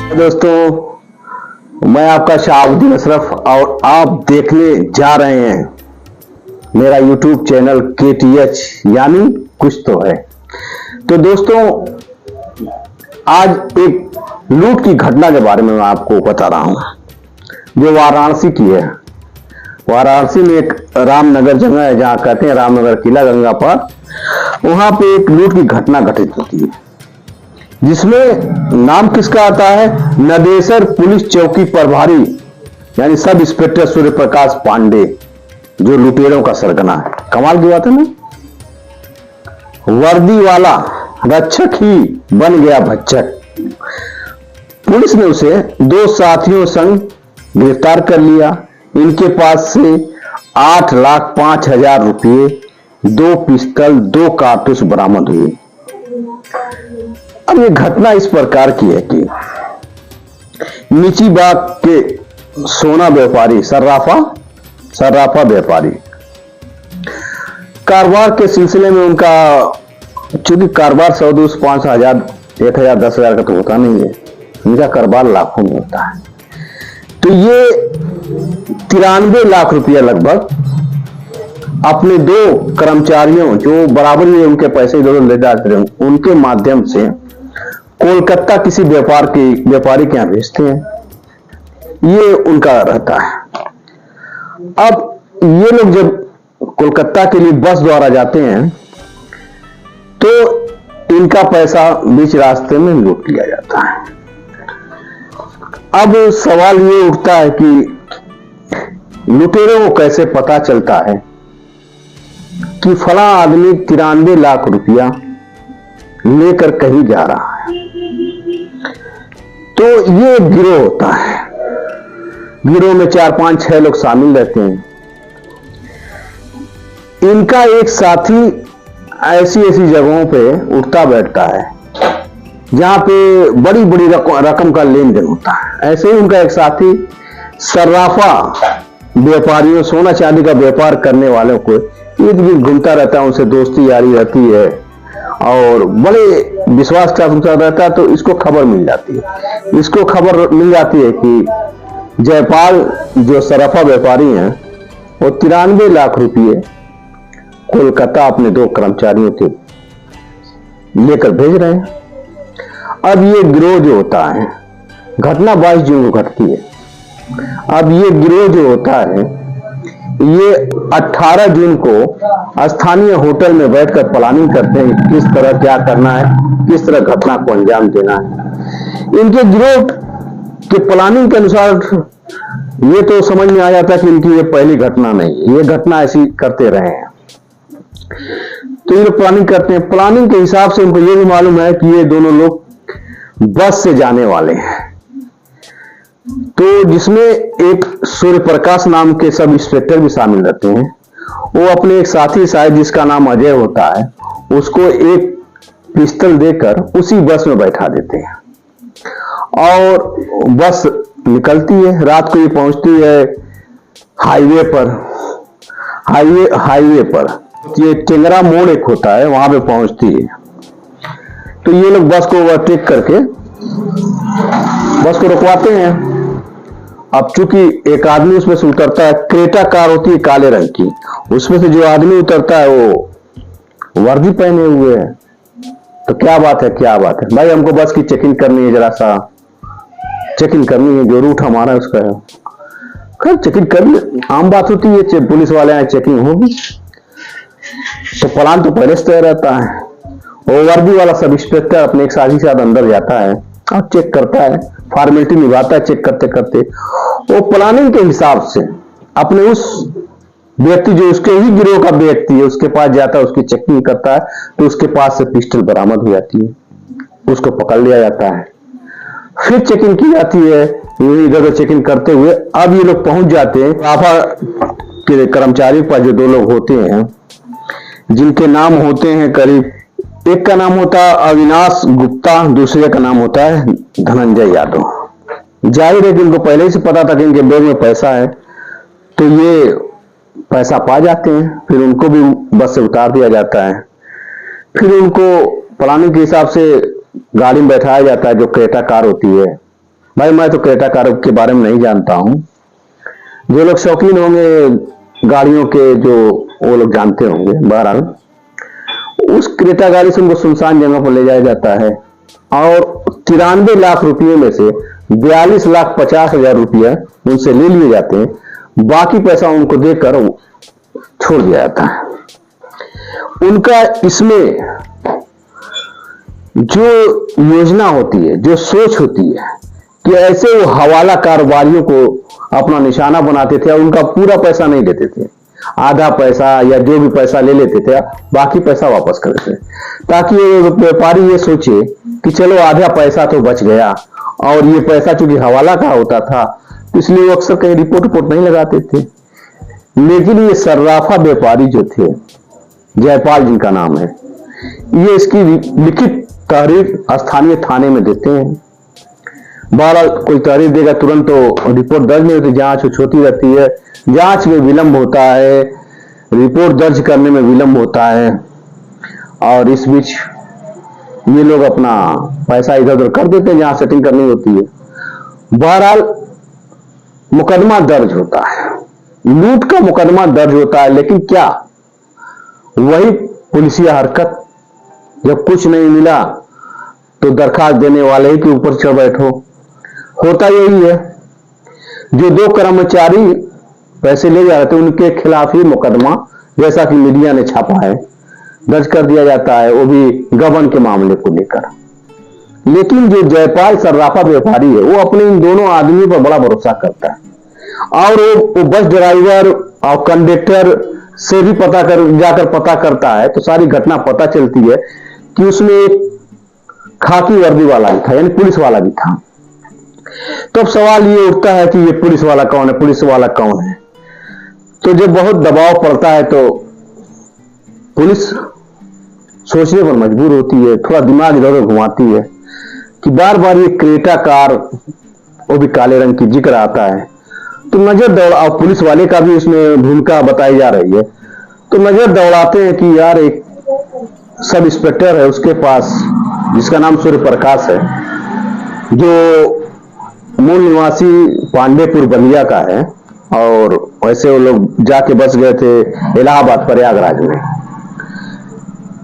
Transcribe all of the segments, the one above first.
दोस्तों, मैं आपका शाहबुद्दीन अशरफ और आप देखने जा रहे हैं मेरा YouTube चैनल KTH यानी कुछ तो है। तो दोस्तों, आज एक लूट की घटना के बारे में मैं आपको बता रहा हूं जो वाराणसी की है। वाराणसी में एक रामनगर जगह है जहां कहते हैं रामनगर किला गंगा पर, वहां पे एक लूट की घटना घटित होती है जिसमें नाम किसका आता है, नदेसर पुलिस चौकी प्रभारी यानी सब इंस्पेक्टर सूर्य प्रकाश पांडे, जो लुटेरों का सरगना है। कमाल की बात है ना, वर्दी वाला रक्षक ही बन गया भक्षक। पुलिस ने उसे दो साथियों संग गिरफ्तार कर लिया। इनके पास से 8,05,000 रुपये, 2 पिस्टल, 2 कारतूस बरामद हुए। अब ये घटना इस प्रकार की है कि नीचीबाग के सोना व्यापारी सर्राफा व्यापारी कारोबार के सिलसिले में उनका, चूंकि कारोबार 100, 200, 5,000, 1,000, 10,000 का तो होता नहीं है, इनका कारोबार लाखों में होता है। तो ये 93 लाख रुपया लगभग अपने 2 कर्मचारियों जो बराबर ही उनके पैसे इधर ले जाते रहे, उनके माध्यम से कोलकाता किसी व्यापारी के यहां भेजते हैं। ये उनका रहता है। अब ये लोग जब कोलकाता के लिए बस द्वारा जाते हैं तो इनका पैसा बीच रास्ते में लूट लिया जाता है। अब सवाल ये उठता है कि लुटेरों को कैसे पता चलता है कि फला आदमी 93 लाख रुपया लेकर कहीं जा रहा है। तो ये गिरोह होता है, गिरोह में 4, 5, 6 लोग शामिल रहते हैं। इनका एक साथी ऐसी जगहों पे उठता बैठता है जहां पे बड़ी बड़ी रकम का लेन देन होता है। ऐसे ही उनका एक साथी सर्राफा व्यापारियों, सोना चांदी का व्यापार करने वालों को इर्द गिर्द घूमता रहता है, उनसे दोस्ती यारी रहती है और बड़े विश्वास का रहता है। तो इसको खबर मिल जाती है कि जयपाल जो सर्राफा व्यापारी हैं वो 93 लाख रुपये कोलकाता अपने 2 कर्मचारियों के लेकर भेज रहे हैं। अब ये गिरोह जो होता है, घटना 22 जून को घटती है। अब ये गिरोह जो होता है ये 18 जून को स्थानीय होटल में बैठकर प्लानिंग करते हैं किस तरह क्या करना है, किस तरह घटना को अंजाम देना है। इनके गिरोह के प्लानिंग के अनुसार ये तो समझ में आ जाता है कि इनकी ये पहली घटना नहीं, ये घटना ऐसी करते रहे हैं। तो ये प्लानिंग करते हैं, प्लानिंग के हिसाब से इनको ये भी मालूम है कि ये दोनों लोग बस से जाने वाले हैं। तो जिसमें एक सूर्य प्रकाश नाम के सब इंस्पेक्टर भी शामिल रहते हैं। वो अपने एक साथी शायद जिसका नाम अजय होता है, उसको एक पिस्टल देकर उसी बस में बैठा देते हैं और बस निकलती है। रात को ये पहुंचती है हाईवे पर ये टेंगरा मोड़ एक होता है, वहां पे पहुंचती है। तो ये लोग बस को ओवरटेक करके बस को रुकवाते हैं। अब चूंकि एक आदमी उसमें से उतरता है, क्रेटा कार होती है काले रंग की, उसमें से जो आदमी उतरता है वो वर्दी पहने हुए है। तो क्या बात है भाई, हमको बस की चेकिंग करनी है, जरा सा चेकिंग करनी है, जो रूट हमारा है उसका है। खैर चेकिंग कर, आम बात होती है, पुलिस वाले यहाँ चेकिंग होगी। तो प्लान तो पहले से तय रहता है। वो वर्दी वाला सब इंस्पेक्टर अपने एक साथी के साथ अंदर जाता है और चेक करता है, फॉर्मेलिटी निभाता है। चेक करते करते वो प्लानिंग के हिसाब से अपने उस व्यक्ति जो उसके ही गिरोह का व्यक्ति है उसके पास जाता है, उसकी चेकिंग करता है। तो उसके पास से पिस्टल बरामद हो जाती है, उसको पकड़ लिया जाता है। फिर चेकिंग की जाती है, इधर चेकिंग करते हुए अब ये लोग पहुंच जाते हैं राफा के कर्मचारी पर, जो 2 लोग होते हैं जिनके नाम होते हैं करीब, एक का नाम होता है अविनाश गुप्ता, दूसरे का नाम होता है धनंजय यादव। जाहिर है कि इनको पहले ही से पता था कि इनके बैग में पैसा है, तो ये पैसा पा जाते हैं। फिर उनको भी बस से उतार दिया जाता है। फिर उनको प्लानिंग के हिसाब से गाड़ी में बैठाया जाता है, जो क्रेटा कार होती है, भाई मैं तो क्रेटा कार के बारे में नहीं जानता हूं। जो लोग शौकीन होंगे गाड़ियों के, जो वो लोग जानते होंगे। बहरहाल उस क्रेटा गाड़ी से उनको सुनसान जगह पर ले जाया जाता है और 93 लाख रुपये में से 42,50,000 रुपया उनसे ले लिए जाते हैं। बाकी पैसा उनको देकर छोड़ दिया जाता है। उनका इसमें जो योजना होती है, जो सोच होती है कि ऐसे वो हवाला कारोबारियों को अपना निशाना बनाते थे और उनका पूरा पैसा नहीं देते थे, आधा पैसा या जो भी पैसा ले लेते थे, बाकी पैसा वापस कर देते, ताकि व्यापारी ये सोचे कि चलो आधा पैसा तो बच गया। और ये पैसा चूंकि हवाला का होता था तो इसलिए वो अक्सर कहीं रिपोर्ट नहीं लगाते थे। लेकिन ये सर्राफा व्यापारी जो थे, जयपाल जिनका नाम है, ये इसकी लिखित तहरीर स्थानीय थाने में देते हैं। 12 कोई तहरीर देगा तुरंत तो रिपोर्ट दर्ज नहीं होती, जांच होती रहती है, जांच में विलंब होता है, रिपोर्ट दर्ज करने में विलंब होता है और इस बीच ये लोग अपना पैसा इधर उधर कर देते हैं जहां सेटिंग करनी होती है। बहरहाल मुकदमा दर्ज होता है, लूट का मुकदमा दर्ज होता है, लेकिन क्या वही पुलिसिया हरकत, जब कुछ नहीं मिला तो दरखास्त देने वाले ही के ऊपर चढ़ बैठो। होता यही है, जो 2 कर्मचारी पैसे ले जा रहे थे उनके खिलाफ ही मुकदमा, जैसा कि मीडिया ने छापा है, दर्ज कर दिया जाता है, वो भी गबन के मामले को लेकर। लेकिन जो जयपाल सर्राफा व्यापारी है वो अपने इन दोनों आदमियों पर बड़ा भरोसा करता है और वो बस ड्राइवर और कंडक्टर से भी जाकर पता करता है तो सारी घटना पता चलती है कि उसमें एक खाकी वर्दी वाला भी था, यानी पुलिस वाला भी था। तो अब सवाल ये उठता है कि ये पुलिस वाला कौन है, पुलिस वाला कौन है। तो जब बहुत दबाव पड़ता है तो पुलिस सोचने पर मजबूर होती है, थोड़ा दिमाग इधर उधर घुमाती है कि बार बार ये क्रेटा कार, वो भी काले रंग की, जिक्र आता है। तो नजर दौड़ा, पुलिस वाले का भी उसमें भूमिका बताई जा रही है, तो नजर दौड़ाते हैं कि यार एक सब इंस्पेक्टर है उसके पास, जिसका नाम सूर्य प्रकाश है, जो मूल निवासी पांडेपुर बलिया का है और वैसे वो लोग जाके बस गए थे इलाहाबाद प्रयागराज में।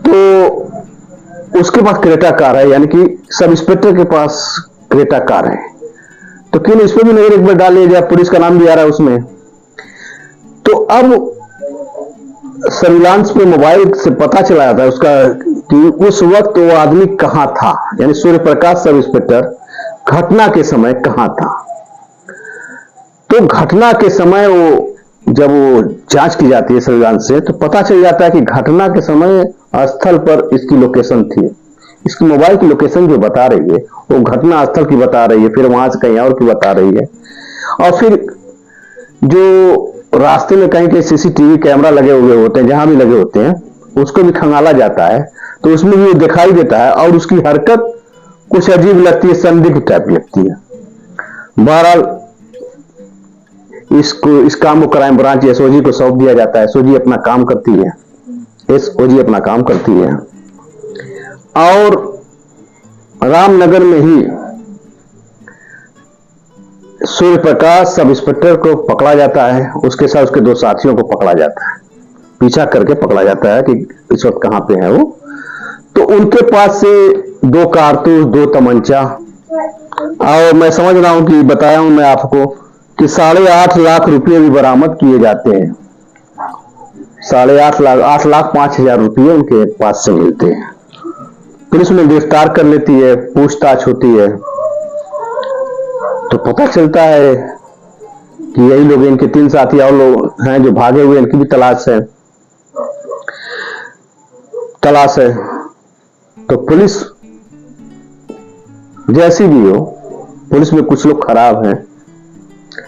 तो उसके पास क्रेटा कार है, यानी कि सब इंस्पेक्टर के पास क्रेटा कार है। तो क्यों इस पर भी नजर एक बार डाल लिया जाए, पुलिस का नाम भी आ रहा है उसमें। तो अब सर्विलांस पे मोबाइल से पता चला जाता है उसका कि उस वक्त वो आदमी कहां था, यानी सूर्य प्रकाश सब इंस्पेक्टर घटना के समय कहां था। तो घटना के समय वो जब वो जांच की जाती है सर्विलांस से तो पता चल जाता है कि घटना के समय स्थल पर इसकी लोकेशन थी। इसकी मोबाइल की लोकेशन जो बता रही है वो घटना स्थल की बता रही है, फिर वहां से कहीं और की बता रही है। और फिर जो रास्ते में कहीं कहीं सीसीटीवी कैमरा लगे हुए होते हैं, जहां भी लगे होते हैं, उसको भी खंगाला जाता है तो उसमें भी दिखाई देता है और उसकी हरकत कुछ अजीब लगती है, संदिग्ध टाइप लगती है। बहरहाल इस काम को क्राइम ब्रांच एसओजी को सौंप दिया जाता है। एसओजी अपना काम करती है, एसओजी अपना काम करती है और रामनगर में ही सूर्य प्रकाश सब इंस्पेक्टर को पकड़ा जाता है, उसके साथ उसके 2 साथियों को पकड़ा जाता है, पीछा करके पकड़ा जाता है कि इस वक्त कहां पे है वो। तो उनके पास से 2 कारतूस, 2 तमंचा, और मैं समझ रहा हूं कि बताया हूं मैं आपको कि 8.5 लाख रुपए भी बरामद किए जाते हैं। 8.5 लाख, 8,05,000 रुपये उनके पास से मिलते हैं। पुलिस उन्हें गिरफ्तार कर लेती है, पूछताछ होती है तो पता चलता है कि यही लोग, इनके 3 साथी और लोग हैं जो भागे हुए, इनकी भी तलाश है। तो पुलिस जैसी भी हो, पुलिस में कुछ लोग खराब हैं,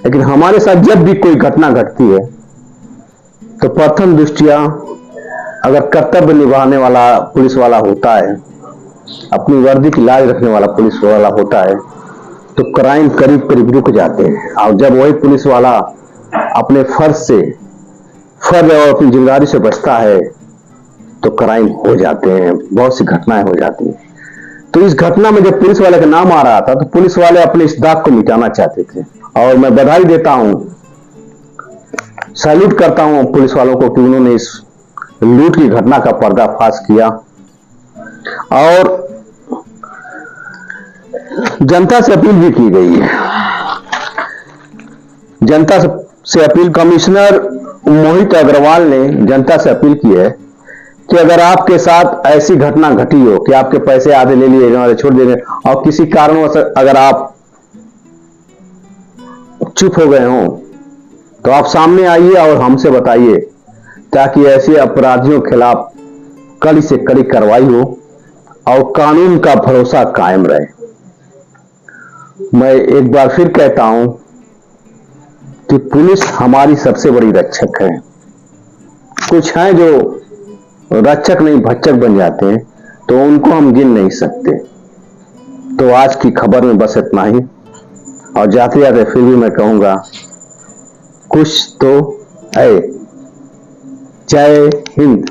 लेकिन हमारे साथ जब भी कोई घटना घटती है तो प्रथम दृष्टिया अगर कर्तव्य निभाने वाला पुलिस वाला होता है, अपनी वर्दी की लाज रखने वाला पुलिस वाला होता है, तो क्राइम करीब करीब रुक जाते हैं। और जब वही पुलिस वाला अपने फर्ज और अपनी जिम्मेदारी से बचता है तो क्राइम हो जाते हैं, बहुत सी घटनाएं हो जाती हैं। तो इस घटना में जब पुलिस वाले का नाम आ रहा था तो पुलिस वाले अपने इस दाग को मिटाना चाहते थे। और मैं बधाई देता हूं, सैल्यूट करता हूं पुलिस वालों को कि उन्होंने इस लूट की घटना का पर्दाफाश किया। और जनता से अपील भी की गई है। जनता से अपील, कमिश्नर मोहित अग्रवाल ने जनता से अपील की है कि अगर आपके साथ ऐसी घटना घटी हो कि आपके पैसे आधे ले लिए गए, छोड़ दिए गए, और किसी कारणवश अगर आप चुप हो गए हो तो आप सामने आइए और हमसे बताइए, ताकि ऐसे अपराधियों के खिलाफ कड़ी से कड़ी कार्रवाई हो और कानून का भरोसा कायम रहे। मैं एक बार फिर कहता हूं कि पुलिस हमारी सबसे बड़ी रक्षक है। कुछ हैं जो रक्षक नहीं भक्षक बन जाते हैं, तो उनको हम गिन नहीं सकते। तो आज की खबर में बस इतना ही, और जाते जाते फिर भी मैं कहूंगा, कुछ तो है। जय हिंद।